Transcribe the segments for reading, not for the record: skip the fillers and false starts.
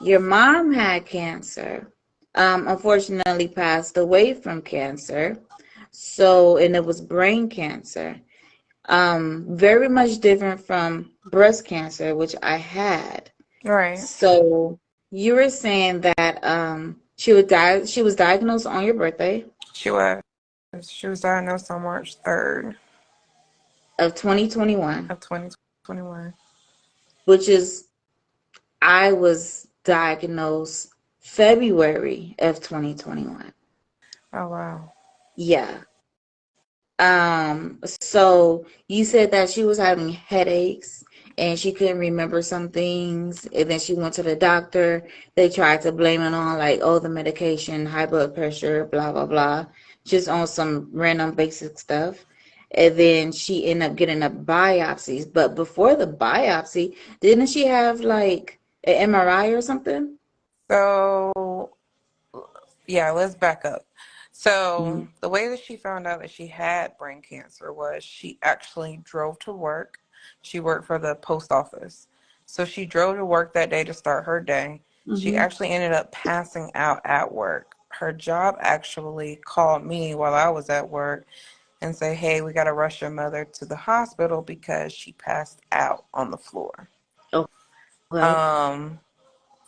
Your mom had cancer. Unfortunately passed away from cancer. So, and it was brain cancer. Very much different from breast cancer, which I had. Right. So you were saying that she was diagnosed on your birthday She was. She was diagnosed on March 3rd of 2021, of 2021. which is I was diagnosed February of 2021. Oh, wow. Yeah. So you said that she was having headaches and she couldn't remember some things, and then she went to the doctor. They tried to blame it on like, oh, the medication, high blood pressure, blah blah blah, just on some random basic stuff. And then she ended up getting a biopsies. But before the biopsy, didn't she have like an MRI or something? So, yeah, let's back up. Mm-hmm. So, the way that she found out that she had brain cancer was she actually drove to work. She worked for the post office. So, she drove to work that day to start her day. She Mm-hmm. actually ended up passing out at work. Her job actually called me while I was at work and say, "Hey, we got to rush your mother to the hospital because she passed out on the floor." Okay. Um,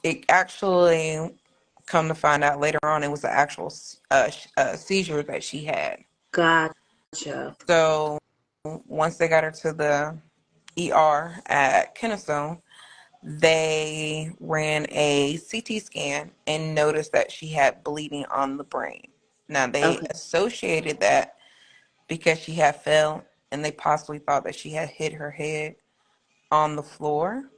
it actually, come to find out later on, it was an actual seizure that she had. Gotcha. So once they got her to the ER at Kennestone, they ran a CT scan and noticed that she had bleeding on the brain. Now they Okay. associated that because she had fell and they possibly thought that she had hit her head on the floor.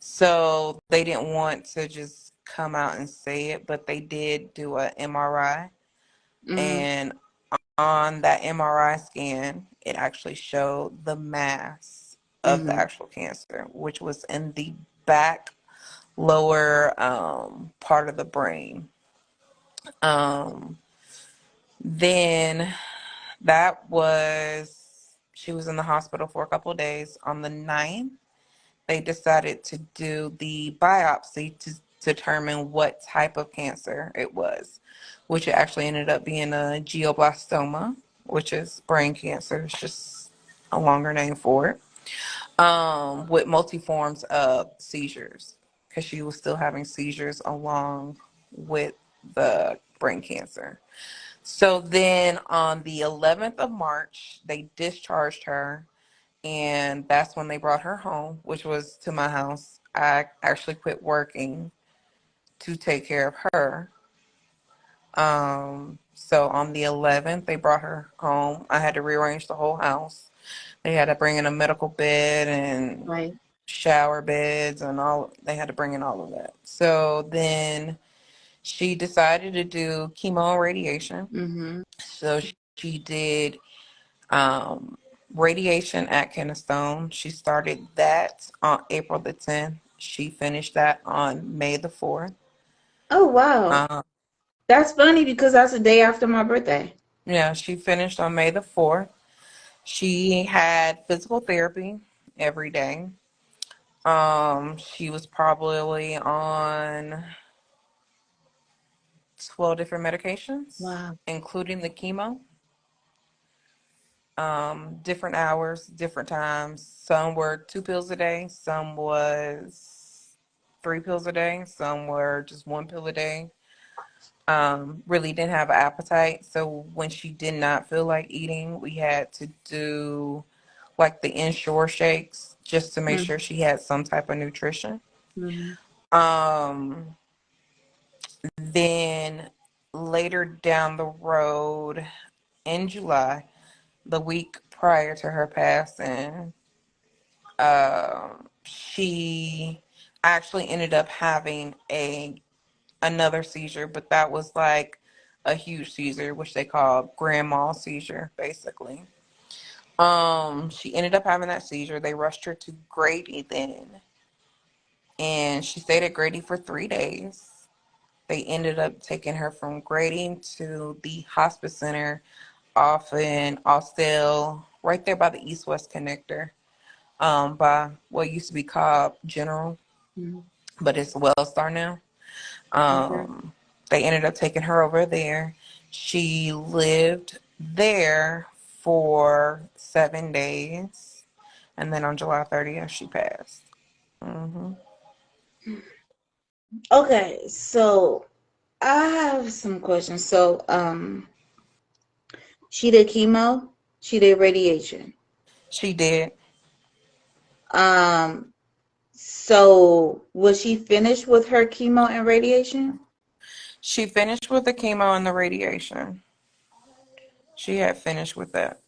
So they didn't want to just come out and say it, but they did do a MRI. Mm-hmm. And on that MRI scan, it actually showed the mass of the Mm-hmm. actual cancer, which was in the back lower part of the brain. Um, then that was, she was in the hospital for a couple of days. On the 9th, they decided to do the biopsy to determine what type of cancer it was, which it actually ended up being a glioblastoma, which is brain cancer. It's just a longer name for it. With multi-forms of seizures, because she was still having seizures along with the brain cancer. So then on the 11th of March, they discharged her, and that's when they brought her home, which was to my house. I actually quit working to take care of her. So on the 11th, they brought her home. I had to rearrange the whole house. They had to bring in a medical bed and Right. shower beds and all. They had to bring in all of that. So then she decided to do chemo and radiation. Mm-hmm. So she did um, radiation at Kennestone. She started that on April the 10th. She finished that on May the 4th. Oh, wow. Um, That's funny because that's the day after my birthday. yeah, she finished on May the 4th. She had physical therapy every day. She was probably on 12 different medications, Wow. including the chemo. Different hours, different times. Some were 2 pills a day, some was 3 pills a day, some were just 1 pill a day. Really didn't have an appetite. So when she did not feel like eating, we had to do like the Ensure shakes just to make sure she had some type of nutrition. Mm-hmm. Um, then later down the road in July, the week prior to her passing, she actually ended up having a another seizure, but that was like a huge seizure, which they call grand mal seizure, basically. She ended up having that seizure. They rushed her to Grady then, and she stayed at Grady for 3 days. They ended up taking her from Grady to the hospice center off in Austell, right there by the East-West connector, by what used to be called General, Mm-hmm. but it's Wellstar now. Okay. Um, they ended up taking her over there. She lived there for 7 days, and then on July 30th, she passed. Hmm. Okay, so I have some questions. So, she did chemo, she did radiation. She did. Um, so was she finished with her chemo and radiation? She finished with the chemo and the radiation. She had finished with that.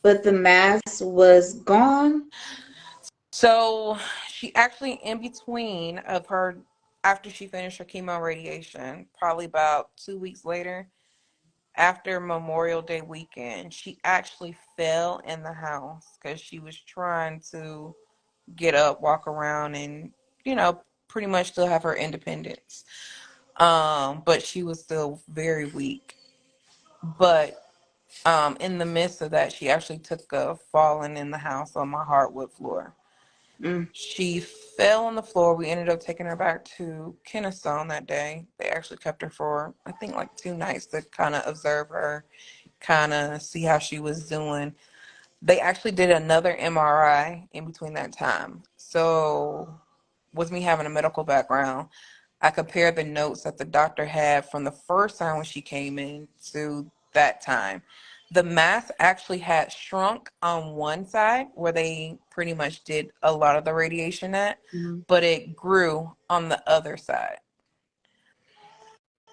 But the mass was gone? So she actually, in between of her, after she finished her chemo and radiation, probably about 2 weeks later, after Memorial Day weekend, she actually fell in the house because she was trying to get up, walk around, and pretty much still have her independence. But she was still very weak. But in the midst of that, she actually took a falling in the house on my hardwood floor. Mm, She fell on the floor. We ended up taking her back to Kennesaw that day. They actually kept her for, I think, like 2 nights to kind of observe her, kind of see how she was doing. They actually did another MRI in between that time. So, with me having a medical background, I compared the notes that the doctor had from the first time when she came in to that time. The mass actually had shrunk on one side where they pretty much did a lot of the radiation at, mm. but it grew on the other side.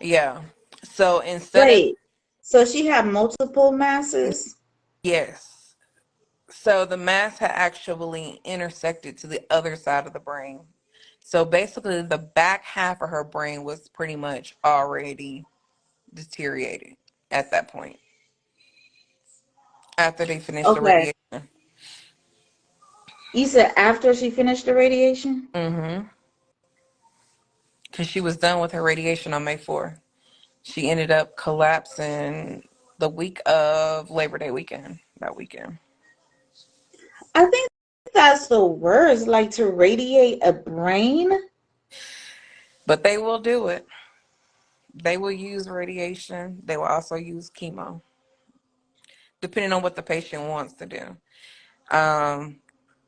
Yeah. So instead of, Wait, so she had multiple masses? yes. So the mass had actually intersected to the other side of the brain. So basically, the back half of her brain was pretty much already deteriorated at that point after they finished the Okay. radiation. You said after she finished the radiation? Mm-hmm. Because she was done with her radiation on May 4th. She ended up collapsing the week of Labor Day weekend, that weekend. I think that's the worst, like to radiate a brain. But they will do it. They will use radiation. They will also use chemo, depending on what the patient wants to do. Um,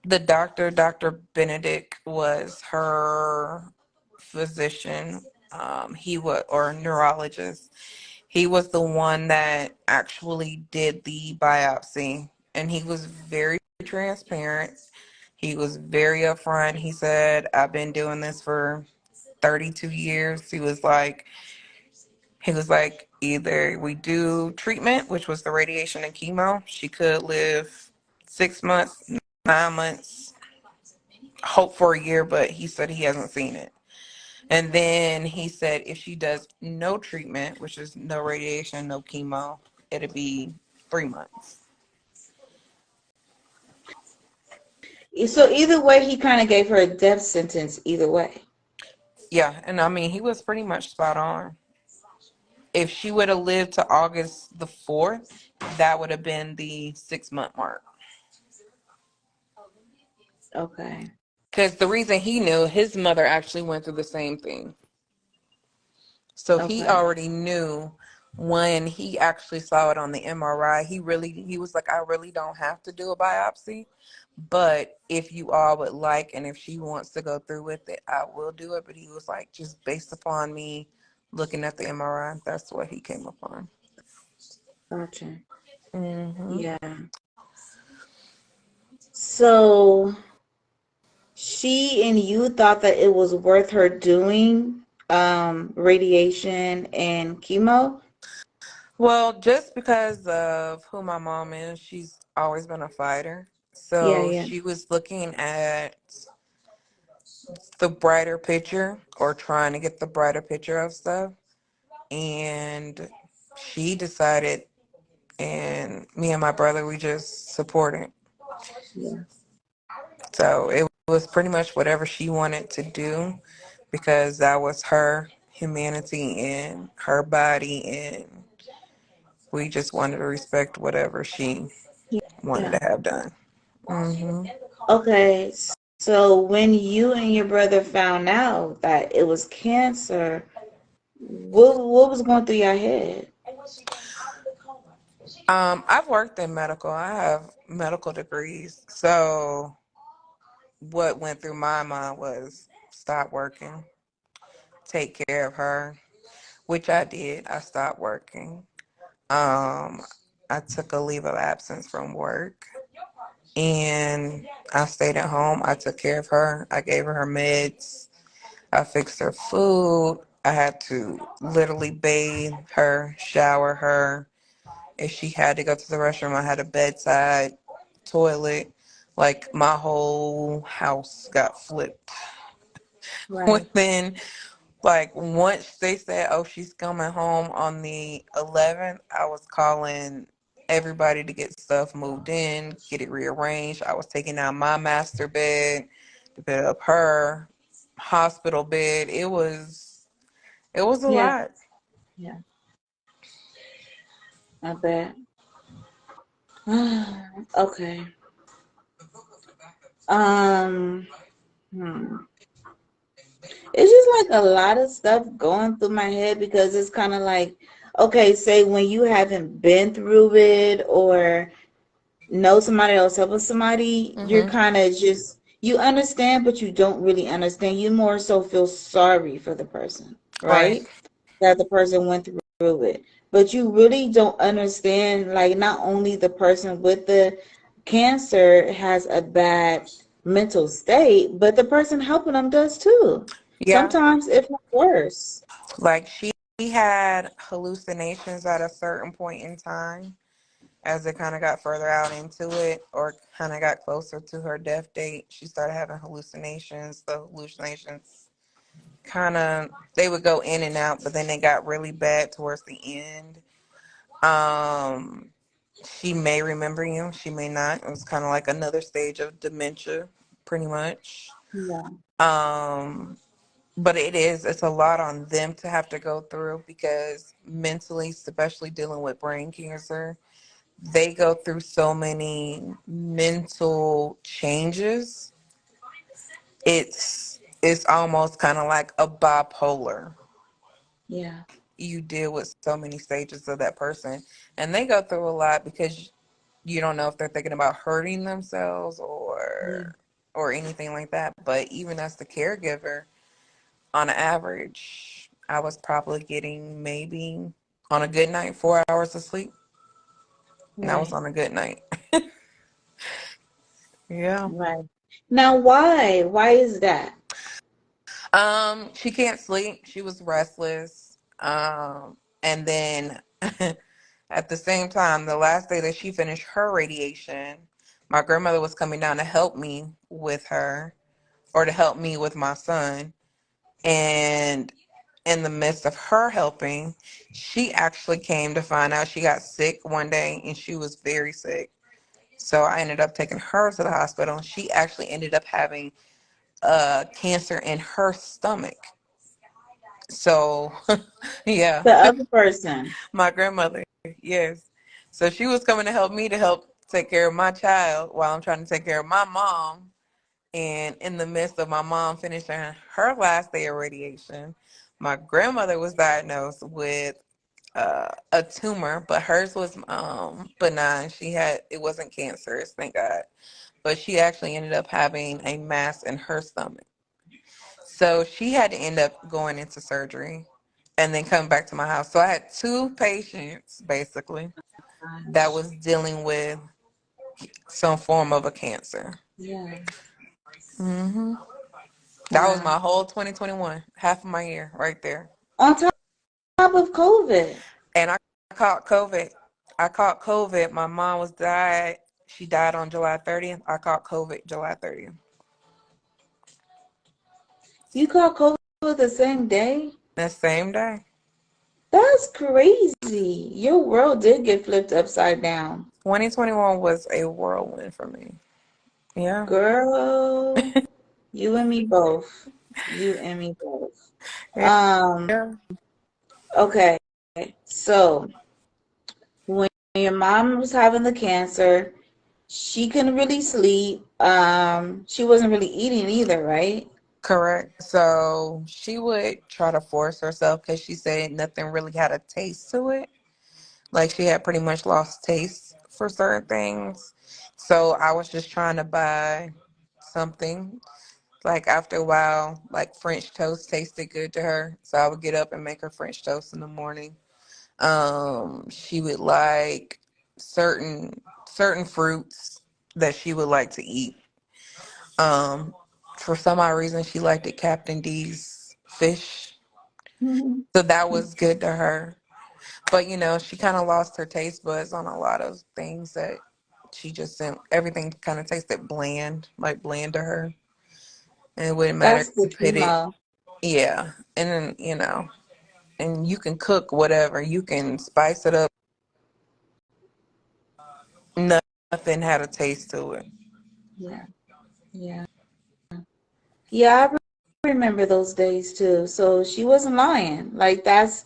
the doctor, Dr. Benedict, was her physician. He was, or neurologist. He was the one that actually did the biopsy, and he was very transparent. He was very upfront. He said, "I've been doing this for 32 years." He was like, either we do treatment, which was the radiation and chemo. She could live 6 months, 9 months, hope for a year, but he said he hasn't seen it. And then he said if she does no treatment, which is no radiation, no chemo, it'll be 3 months. So either way, he kind of gave her a death sentence either way. Yeah, and I mean, he was pretty much spot on. If she would have lived to August the 4th, that would have been the 6 month mark. Okay. Because the reason he knew, his mother actually went through the same thing. So he Okay. already knew when he actually saw it on the MRI. He was like, I really don't have to do a biopsy, but if you all would like, and if she wants to go through with it, I will do it. But he was like, just based upon me looking at the MRI, that's what he came upon. Gotcha. Hmm. Yeah. So she and you thought that it was worth her doing radiation and chemo? Well, just because of who my mom is, she's always been a fighter. Yeah, So yeah, she was looking at the brighter picture, or trying to get the brighter picture of stuff. And she decided, and me and my brother, we just supported. yeah, So it was pretty much whatever she wanted to do, because that was her humanity and her body, and we just wanted to respect whatever she wanted yeah. to have done. Hmm. Okay. So when you and your brother found out that it was cancer, What was going through your head? I've worked in medical. I have medical degrees. So what went through my mind was stop working, take care of her, which I did. I stopped working. Um, I took a leave of absence from work and I stayed at home. I took care of her. I gave her meds. I fixed her food. I had to literally bathe her, shower her. If she had to go to the restroom, I had a bedside toilet. Like my whole house got flipped. Right. Within, like, once they said, oh, she's coming home on the 11th, I was calling everybody to get stuff moved in, get it rearranged. I was taking out my master bed to put up her hospital bed. It was a Yeah. lot. Yeah. I bet. Okay. Um. Hmm. It's just like a lot of stuff going through my head because it's kind of like, okay, say when you haven't been through it or know somebody else helping somebody, you're Hmm. kind of just you understand, but you don't really understand. You more so feel sorry for the person, Right. right? That the person went through it. But you really don't understand, like, not only the person with the cancer has a bad mental state, but the person helping them does too. Yeah. Sometimes, if not worse. Like she had hallucinations at a certain point in time as it kind of got further out into it or kind of got closer to her death date. She started having hallucinations. The hallucinations kind of they would go in and out, but then they got really bad towards the end. Um, she may remember you, she may not. It was kind of like another stage of dementia, pretty much. Yeah, Um, but it's a lot on them to have to go through because mentally, especially dealing with brain cancer, they go through so many mental changes. It's almost kind of like a bipolar. yeah, You deal with so many stages of that person, and they go through a lot because you don't know if they're thinking about hurting themselves yeah, or anything like that. But even as the caregiver, on average, I was probably getting maybe on a good night 4 hours of sleep, and that was right, on a good night. Yeah. right. Now, why? Why is that? She can't sleep. She was restless. And then at the same time, the last day that she finished her radiation, my grandmother was coming down to help me with her or to help me with my son. And in the midst of her helping, she actually came to find out she got sick one day and she was very sick. So I ended up taking her to the hospital. She actually ended up having cancer in her stomach. So, yeah, The other person. my grandmother, yes. So she was coming to help me to help take care of my child while I'm trying to take care of my mom. And in the midst of my mom finishing her last day of radiation, my grandmother was diagnosed with a tumor, but hers was benign. It wasn't cancerous, thank God. But she actually ended up having a mass in her stomach. So she had to end up going into surgery and then coming back to my house. So I had two patients basically that Gosh. was dealing with some form of a cancer. Yeah. Hmm. That was Wow. my whole 2021, half of my year right there. On top of COVID. And I caught COVID. I caught COVID. My mom was died. She died on July 30th. I caught COVID July 30th. You caught COVID the same day? That same day. That's crazy. Your world did get flipped upside down. 2021 was a whirlwind for me. Yeah. Girl, you and me both. You and me both. Yeah. Um, okay. So when your mom was having the cancer, she couldn't really sleep. She wasn't really eating either, right? Correct. So she would try to force herself because she said nothing really had a taste to it. Like she had pretty much lost taste for certain things. So I was just trying to buy something. Like after a while, like French toast tasted good to her. So I would get up and make her French toast in the morning. She would like certain fruits that she would like to eat. Um, for some odd reason, she liked it Captain D's fish, Mhm. so that was good to her. But she kind of lost her taste buds on a lot of things that she just didn't. Everything kind of tasted bland, like bland to her, and it wouldn't matter That's if the you put it. chemo. Yeah, and then and you can cook whatever, you can spice it up. Nothing had a taste to it. Yeah, yeah, yeah. Remember those days too. So she wasn't lying. Like that's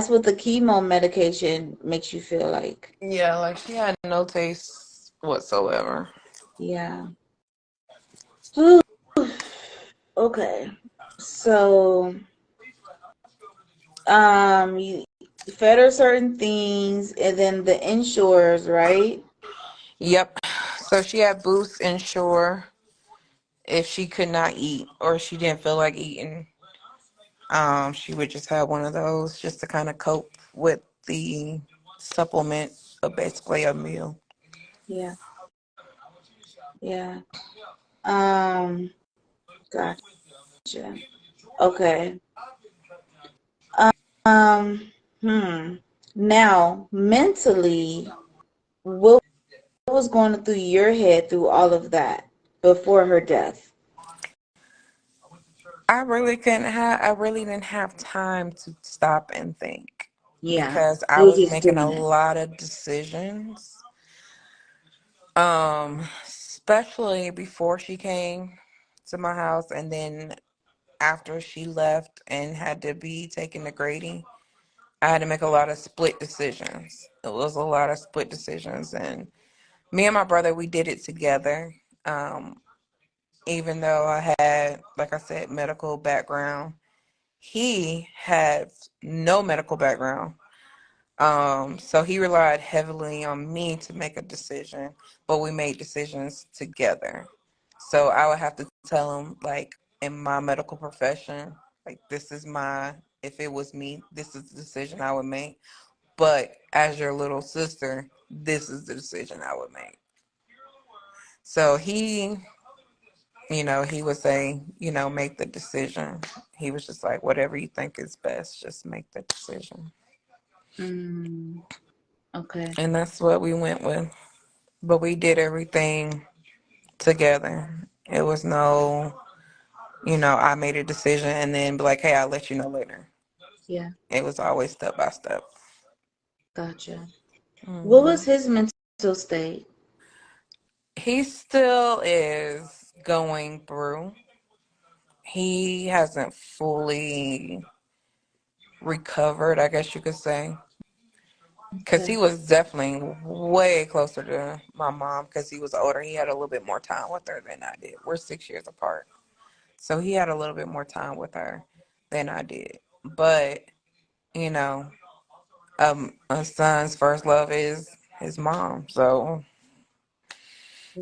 what the chemo medication makes you feel like. Yeah, like she had no taste whatsoever. Yeah. Whew. Okay. So you fed her certain things and then the insurers, right? Yep. So she had Boost Ensure if she could not eat or she didn't feel like eating. She would just have one of those just to kind of cope with the supplement of basically a meal. Yeah, yeah. Um, gotcha. Okay. Um, hmm. Now, mentally, what was going through your head through all of that before her death? I really didn't have time to stop and think Yeah, because it I was was just making a doing it. lot of decisions. Especially before she came to my house and then after she left and had to be taken to Grady, I had to make a lot of split decisions. It was a lot of split decisions, and me and my brother, we did it together. Um, Even though I had, like I said, medical background, he had no medical background. So he relied heavily on me to make a decision, but we made decisions together. So I would have to tell him, like, in my medical profession, like, if it was me, this is the decision I would make. But as your little sister, this is the decision I would make. So he would say, make the decision. He was just like, whatever you think is best, just make the decision. Mm, okay. And that's what we went with. But we did everything together. It was no, I made a decision and then be like, hey, I'll let you know later. Yeah, It was always step by step. gotcha. What was Hmm. his mental state? He still is going through. He hasn't fully recovered, I guess you could say. Because he Okay. was definitely way closer to my mom because he was older. He had a little bit more time with her than I did. We're 6 years apart. So he had a little bit more time with her than I did. But, you know, a son's first love is his mom. So,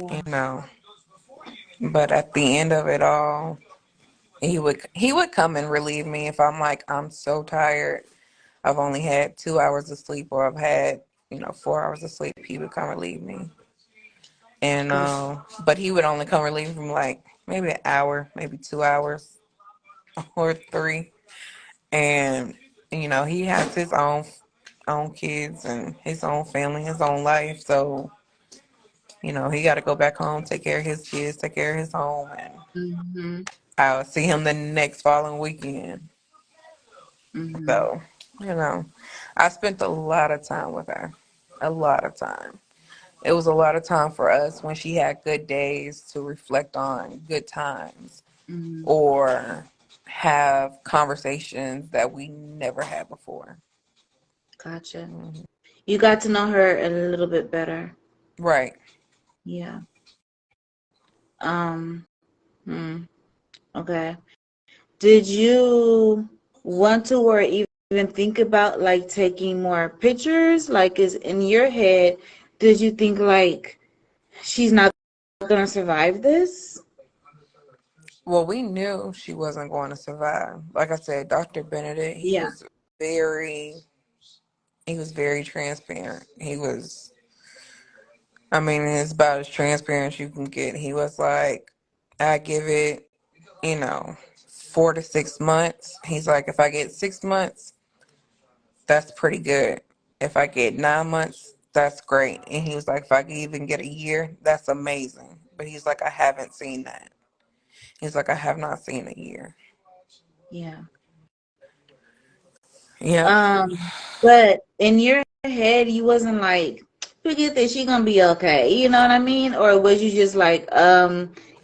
you Yeah. know, but at the end of it all, he would come and relieve me if I'm like, I'm so tired. I've only had 2 hours of sleep or I've had, 4 hours of sleep. He would come relieve me. And Okay. but he would only come relieve me from like maybe an hour, maybe 2 hours or three. And he has his own kids and his own family, his own life. So he got to go back home, take care of his kids, take care of his home, and Mm-hmm. I'll see him the next following weekend. Mm-hmm. So you know, I spent a lot of time with her, a lot of time. It was a lot of time for us when she had good days to reflect on good times Mm-hmm. or have conversations that we never had before. Gotcha. Mhm. You got to know her a little bit better. Right. Yeah. Um, hmm. Okay. Did you want to or even think about like taking more pictures? Like, is in your head, did you think like she's not gonna survive this? Well, we knew she wasn't going to survive. Like I said, Dr. Benedict, Yeah, very he was very transparent. I mean, it's about as transparent as you can get. He was like, I give it, you know, 4 to 6 months. He's like, if I get 6 months, that's pretty good. If I get 9 months, that's great. And he was like, if I can even get a year, that's amazing. But he's like, I haven't seen that. He's like, I have not seen a year. yeah. Yep. But in your head, you wasn't like, forget that she gonna be okay. You know what I mean? Or was you just like,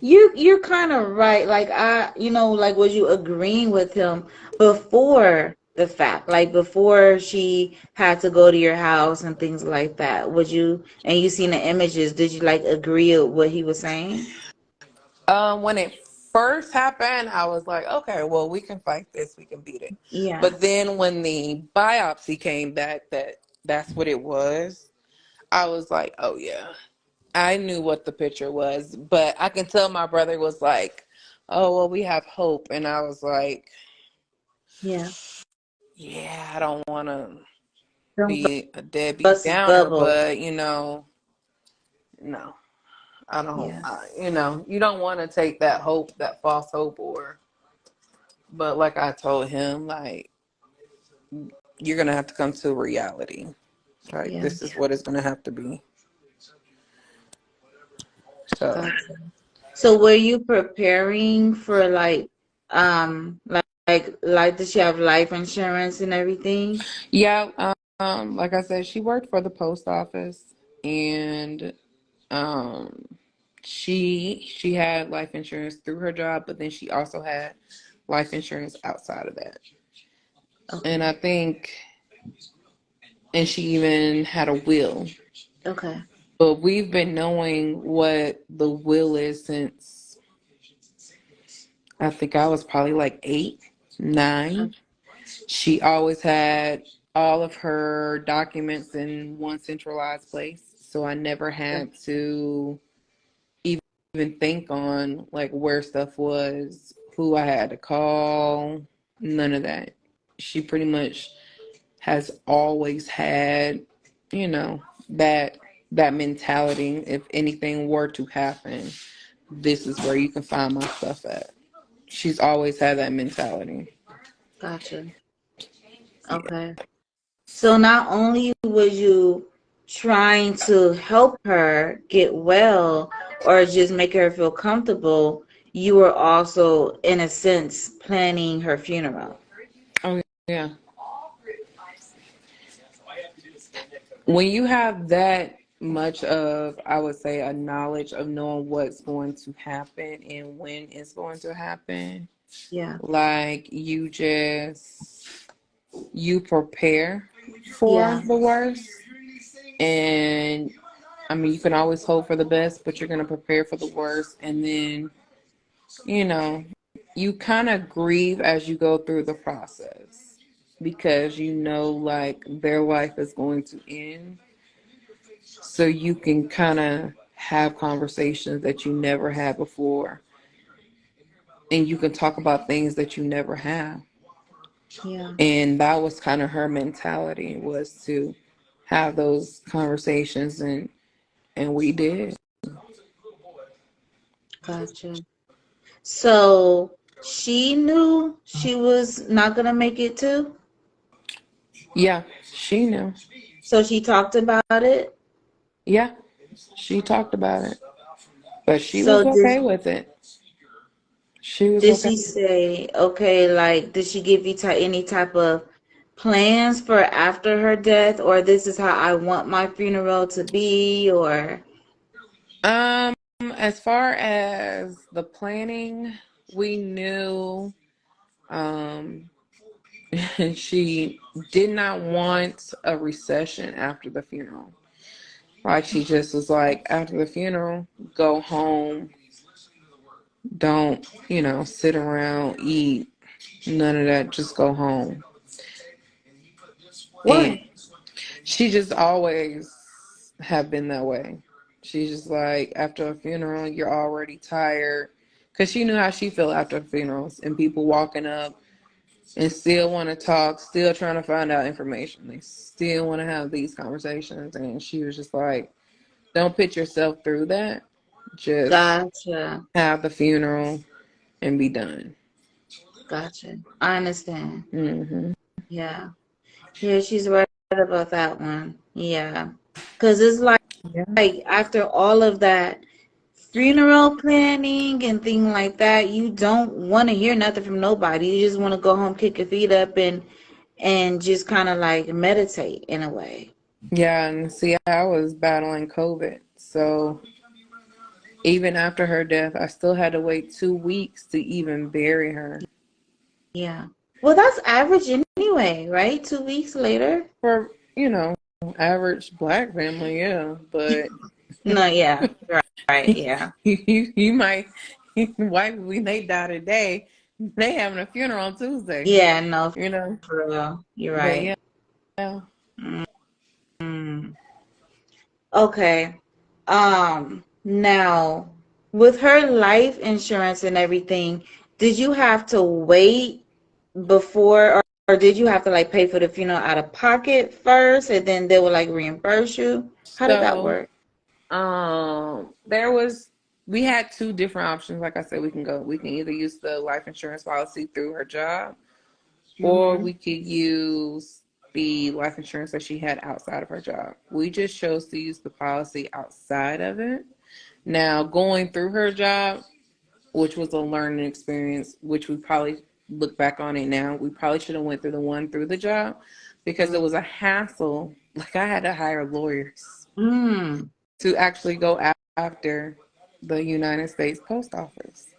you're kind of right. Like like, was you agreeing with him before the fact, like before she had to go to your house and things like that? Would you, and you seen the images? Did you like agree with what he was saying? When it first happened, I was like, okay, well, we can fight this, we can beat it. Yeah, But then when the biopsy came back, that's what it was. I was like, oh yeah, I knew what the picture was, but I can tell my brother was like, oh well, we have hope, and I was like, yeah. yeah, I don't want to Don't be a deadbeat bust his downer, bubble. but no, I don't. Yeah, You don't want to take that hope, that false hope, but like I told him, like you're gonna have to come to reality. Like yeah. this is what it's gonna have to be. So Gotcha. So were you preparing for like does she have life insurance and everything? yeah, like I said, she worked for the post office, and um, she had life insurance through her job, but then she also had life insurance outside of that. And Okay. I think, and she even had a will. Okay. But we've been knowing what the will is since I think I was probably like 8, 9. She always had all of her documents in one centralized place. So I never Okay. had to even think on like where stuff was, who I had to call, none of that. She pretty much has always had, you know, that mentality. If anything were to happen, this is where you can find my stuff at. She's always had that mentality. Gotcha. Yeah. Okay. So not only was you trying to help her get well or just make her feel comfortable, you were also in a sense planning her funeral. Oh yeah. When you have that much of, I would say, a knowledge of knowing what's going to happen and when it's going to happen, Yeah. like you prepare for Yeah. the worst. And I mean, you can always hope for the best, but you're going to prepare for the worst. And then, you know, you kind of grieve as you go through the process because like their life is going to end. So you can kind of have conversations that you never had before. And you can talk about things that you never have. Yeah. And that was kind of her mentality, was to have those conversations, and we did. Gotcha. So she knew she was not gonna make it too. Yeah, she knew. So she talked about it. Yeah, she talked about it, but she So was okay with it. She was did okay. she say, okay, like did she give you any type of plans for after her death, or this is how I want my funeral to be, or Um, as far as the planning, we knew um she did not want a recession after the funeral. Like she just was like, after the funeral, go home, don't, sit around, eat. None of that. Just go home. And Why? she just always have been that way. She's just like, after a funeral, you're already tired. Because she knew how she felt after funerals and people walking up and still want to talk, still trying to find out information. They still want to have these conversations. And she was just like, don't put yourself through that. Just Gotcha. have the funeral and be done. Gotcha. I understand. Hmm. Yeah. Yeah, she's right about that one. Yeah. Because it's Yeah. like after all of that funeral planning and thing like that, you don't want to hear nothing from nobody. You just want to go home, kick your feet up, and just kind of like meditate in a way. Yeah. And see, I was battling COVID. So even after her death, I still had to wait 2 weeks to even bury her. Yeah. Well, that's average anyway, right? 2 weeks later. For, average black family, yeah. But No, yeah. Right. Right. Yeah. you might, white people, they die today. They having a funeral on Tuesday, Yeah. No, you know. for real. You're But right. yeah. Mm. Okay. Now with her life insurance and everything, did you have to wait before or did you have to like pay for the funeral out of pocket first and then they would like reimburse you? How did that So, work? there was we had two different options. Like I said, we can either use the life insurance policy through her job, or Mm-hmm. we could use the life insurance that she had outside of her job. We just chose to use the policy outside of it. Now, going through her job, which was a learning experience, which we probably look back on it now, we probably should have went through the one through the job because it was a hassle. Like I had to hire lawyers Mm-hmm. to actually go after the United States Post Office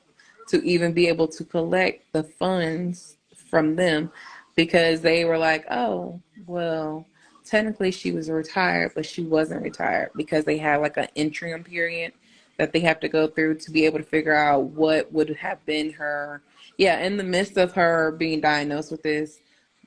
to even be able to collect the funds from them because they were like, oh, well, technically she was retired, but she wasn't retired because they had like an interim period that they have to go through to be able to figure out what would have been her. Yeah, in the midst of her being diagnosed with this,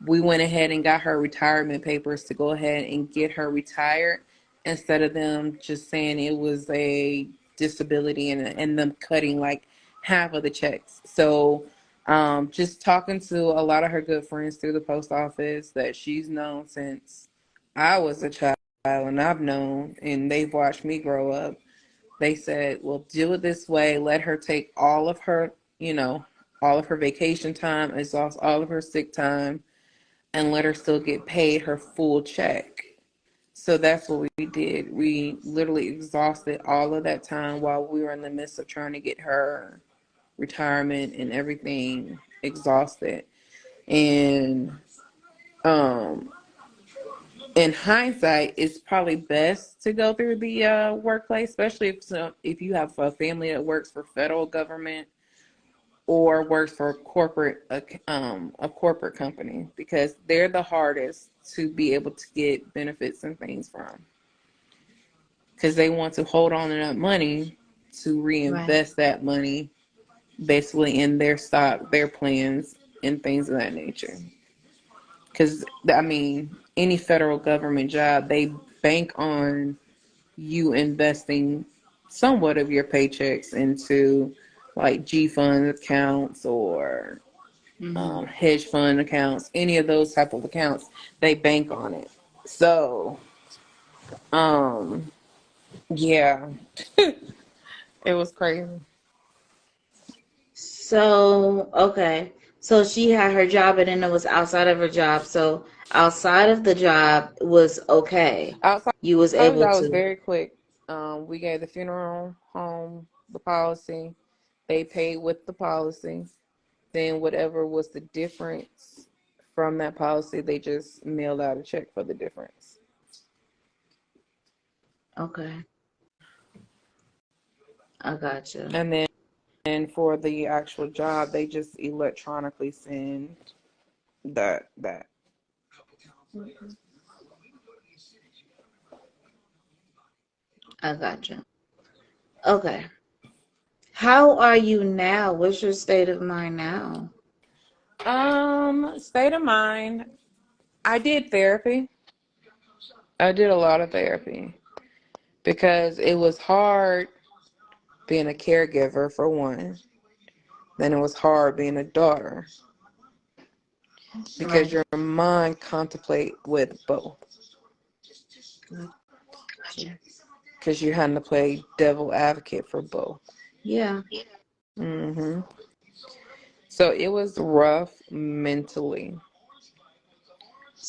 we went ahead and got her retirement papers to go ahead and get her retired instead of them just saying it was a disability and them cutting like half of the checks. So just talking to a lot of her good friends through the post office that she's known since I was a child and I've known and they've watched me grow up. They said, well, do it this way. Let her take all of her, all of her vacation time, exhaust all of her sick time, and let her still get paid her full check. So that's what we did. We literally exhausted all of that time while we were in the midst of trying to get her retirement and everything exhausted. And um, in hindsight, it's probably best to go through the workplace, especially if you have a family that works for federal government or works for a corporate company because they're the hardest to be able to get benefits and things from because they want to hold on to that money to Right. reinvest that money basically in their stock, their plans, and things of that nature. Because, I mean, any federal government job, they bank on you investing somewhat of your paychecks into like G fund accounts or Mm-hmm. hedge fund accounts, any of those type of accounts, they bank on it. So, um, yeah, it was crazy. So, okay. So she had her job and then it was outside of her job. So outside of the job was okay. Outside You was of able that was to. very quick. We gave the funeral home the policy. They paid with the policy. Then whatever was the difference from that policy, they just mailed out a check for the difference. Okay. I gotcha. And then for the actual job, they just electronically send that. I gotcha. Okay. How are you now? What's your state of mind now? State of mind. I did therapy. I did a lot of therapy because it was hard being a caregiver for one. Then it was hard being a daughter because Right. your mind contemplate with both. Gotcha. Because you had to play devil advocate for both. Yeah. hmm So it was rough mentally,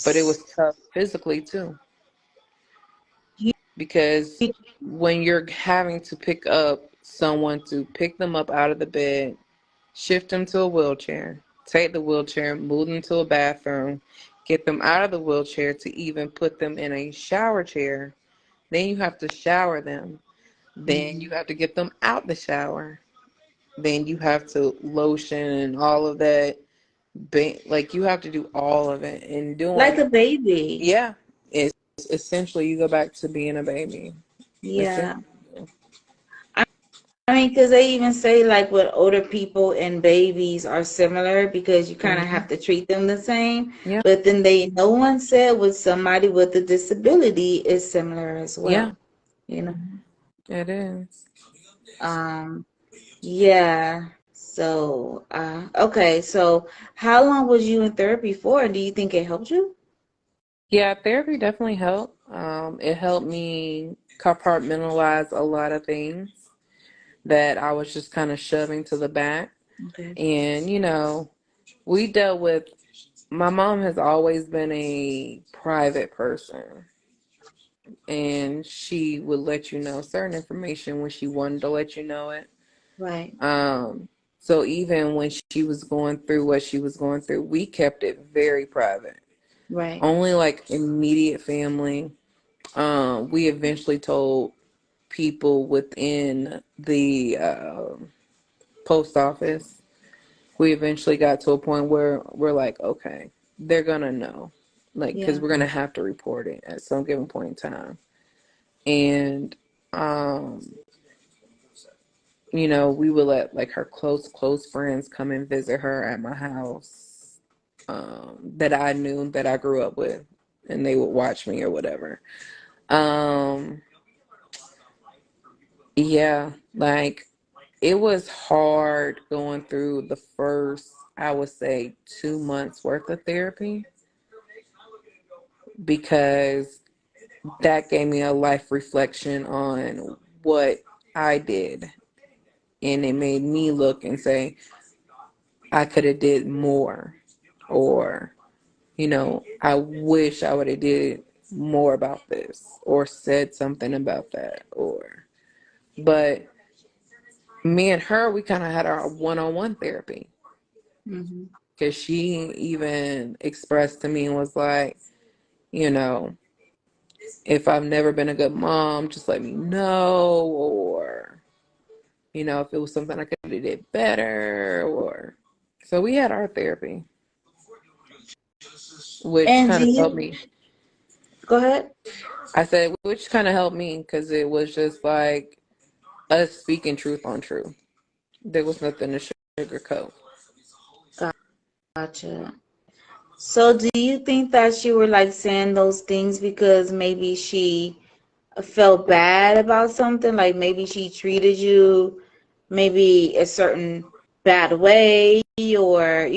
but it was tough physically too. You, Because when you're having to pick up someone to pick them up out of the bed, shift them to a wheelchair, take the wheelchair, move them to a bathroom, get them out of the wheelchair to even put them in a shower chair. Then you have to shower them. Then you mhm. have to get them out the shower. Then you have to lotion and all of that. Like you have to do all of it. And Like doing, a baby. yeah, it's essentially you go back to being a baby. Yeah. Essentially. I mean, because they even say like with older people and babies are similar because you kind of hmm have to treat them the same. Yeah, But then no one said with somebody with a disability is similar as yeah, well. You know. it is. Um. Yeah. So. Okay. So, how long was you in therapy for? And do you think it helped you? Yeah, therapy definitely helped. It helped me compartmentalize a lot of things that I was just kind of shoving to the back. Okay. And, we dealt with, my mom has always been a private person, and she would let you know certain information when she wanted to let you know it. Right. Um, so even when she was going through what she was going through, we kept it very private. Right. Only like immediate family. We eventually told people within the post office. We eventually got to a point where we're like, okay, they're gonna know, like, because Yeah. we're gonna have to report it at some given point in time. And, um, we would let like her close friends come and visit her at my house, that I knew that I grew up with, and they would watch me or whatever. Um, yeah, like it was hard going through the first, I would say, 2 months worth of therapy because that gave me a life reflection on what I did. And it made me look and say, I could have did more, or, I wish I would have did more about this or said something about that, but me and her, we kind of had our one-on-one therapy Hmm. because she even expressed to me and was like, you know, if I've never been a good mom, just let me know, or if it was something I could have did better, or so we had our therapy, which And kind do of helped you me. go ahead? I said, which kind of helped me because it was just like us speaking truth on truth. There was nothing to sugarcoat. Gotcha. So, do you think that she were like saying those things because maybe she felt bad about something? Like maybe she treated you maybe a certain bad way, or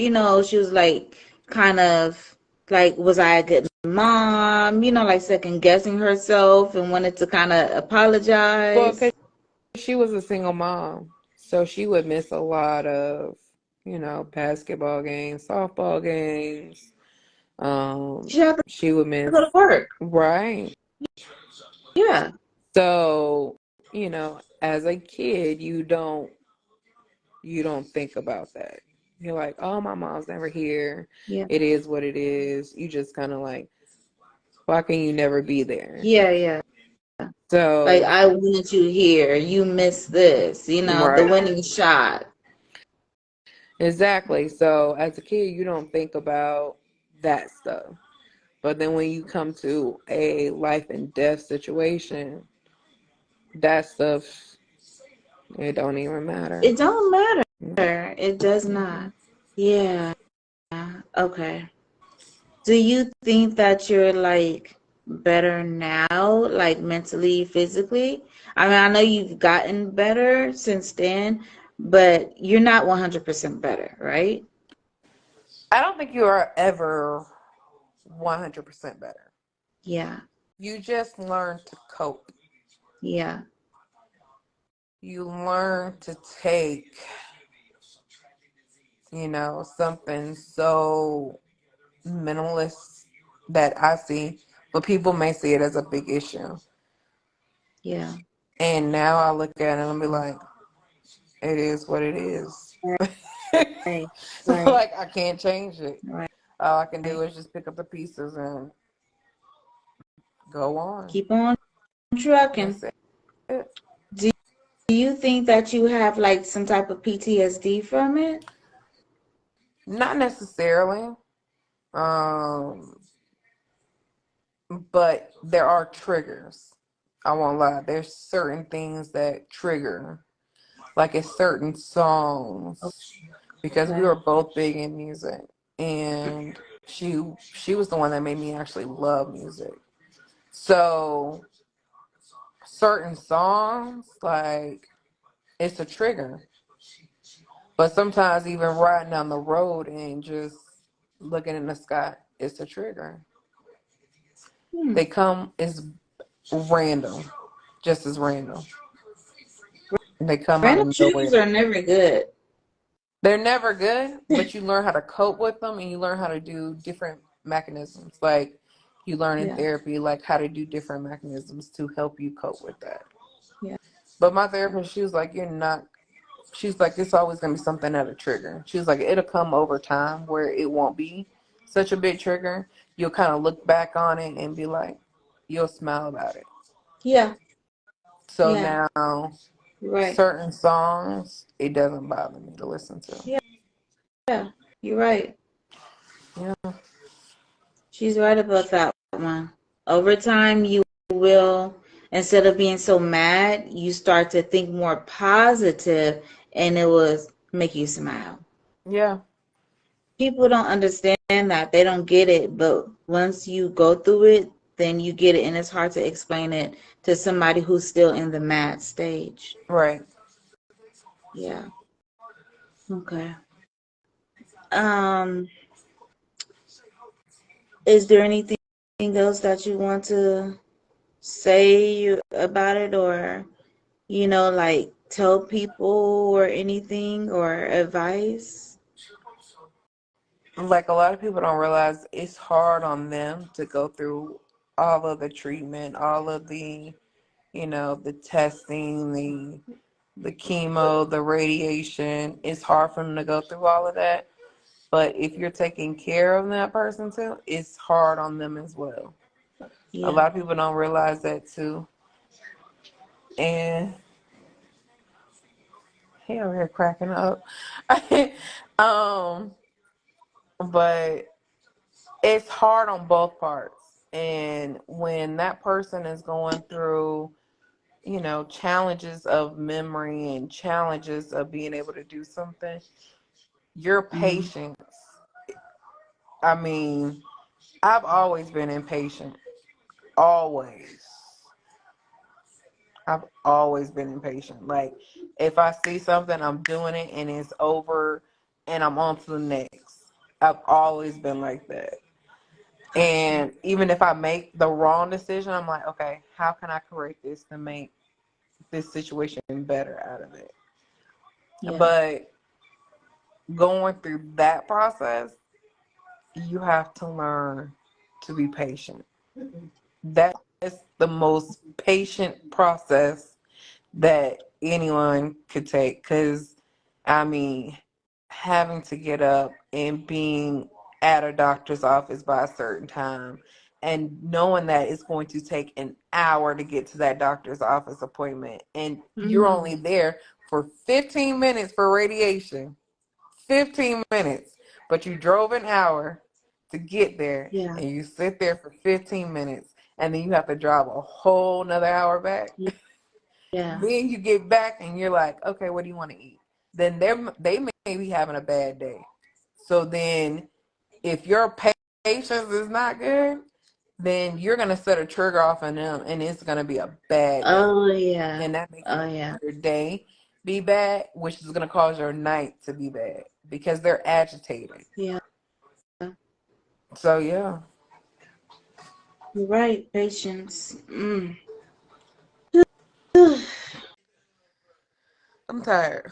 she was like kind of like, was I a good mom? Like second guessing herself and wanted to kind of Well, because apologize. she was a single mom, so she would miss a lot of, basketball games, softball games. She had to She would go miss, to work. right. Yeah, So, as a kid, you don't think about that. You're like, oh, my mom's never here. yeah, It is what it is. You just kind of like, why can you never be there? yeah, yeah. Like So, I wanted you here. You missed this. The right. winning shot. Exactly. So as a kid, you don't think about that stuff. But then when you come to a life and death situation, that stuff, it don't even matter. It don't matter. It does hmm not. Yeah. Okay. Do you think that you're like better now, like mentally, physically? I mean, I know you've gotten better since then, but you're not 100% better, right? I don't think you are ever 100% better. Yeah. You just learn to cope. Yeah. You learn to take, something so minimalist that I see, but people may see it as a big issue. Yeah. And now I look at it and be like, it is what it is. Right. Right. Like, I can't change it. Right. All I can do is just pick up the pieces and go on. Keep on trucking. That's it. Do you think that you have like some type of PTSD from it? Not necessarily. Um, but there are triggers. I won't lie. There's certain things that trigger, like it's certain songs, because we Okay. were both big in music, and she was the one that made me actually love music. So certain songs, like it's a trigger. But sometimes even riding down the road and just looking in the sky, it's a trigger. Hmm. They come as random, just as random. They come out Random of triggers nowhere. are never good. They're never good, but you learn how to cope with them and you learn how to do different mechanisms. Like you learn in Yeah. therapy, like how to do different mechanisms to help you cope with that. Yeah. But my therapist, she was like, you're not, she's like, it's always going to be something that'll trigger. She was like, it'll come over time where it won't be such a big trigger. You'll kind of look back on it and be like, you'll smile about it. Yeah. So Yeah. now, You're right. certain songs, it doesn't bother me to listen to. Yeah. Yeah. You're right. Yeah. She's right about that one. Over time, you will, instead of being so mad, you start to think more positive and it will make you smile. Yeah. People don't understand that. They don't get it. But once you go through it, then you get it. And it's hard to explain it to somebody who's still in the mad stage. Right. Yeah. Okay. Um, is there anything else that you want to say about it, or like tell people or anything or advice? Like a lot of people don't realize it's hard on them to go through all of the treatment, all of the, the testing, the chemo, the radiation. It's hard for them to go through all of that. But if you're taking care of that person too, it's hard on them as well. A Yeah. lot of people don't realize that too. And he over here cracking up. um, but it's hard on both parts. And when that person is going through, challenges of memory and challenges of being able to do something, your Hmm. patience, I mean, I've always been impatient. Always. I've always been impatient. Like, if I see something, I'm doing it and it's over and I'm on to the next. I've always been like that. And even if I make the wrong decision, I'm like, okay, how can I correct this to make this situation better out of it? Yeah. But going through that process, you have to learn to be patient. That is the most patient process that anyone could take. Because, I mean, having to get up and being at a doctor's office by a certain time and knowing that it's going to take an hour to get to that doctor's office appointment and you're Hmm. only there for 15 minutes for radiation, 15 minutes, but you drove an hour to get there Yeah. and you sit there for 15 minutes and then you have to drive a whole nother hour back. Yeah. Then you get back and you're like, okay, what do you want to eat? Then they may be having a bad day. So then if your patience is not good, then you're gonna set a trigger off on them, and it's gonna be a bad day, Oh yeah. and that makes Oh yeah. your day be bad, which is gonna cause your night to be bad because they're agitated. Yeah. So yeah, You're right. Patience. Mm. I'm tired.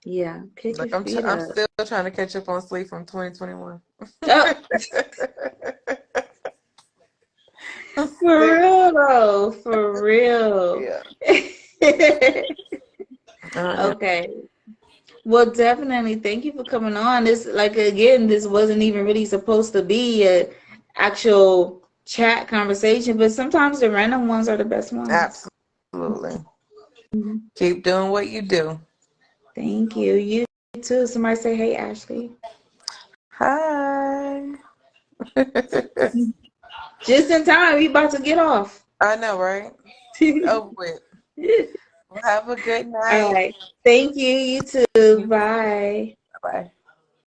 Yeah. Kick your Like feet I'm up. still trying to catch up on sleep from 2021. Oh, I'm for still, real though. For real. yeah. Uh, Okay. Well, definitely. Thank you for coming on. This, like, again, this wasn't even really supposed to be a actual chat conversation, but sometimes the random ones are the best ones. absolutely. Mhm. Keep doing what you do. Thank you. You too. Somebody say, "Hey, Ashley." Hi. Just in time. We about to get off. I know, right? Over with. Well, have a good All night. right. Thank you. You too. You too. Bye. Bye.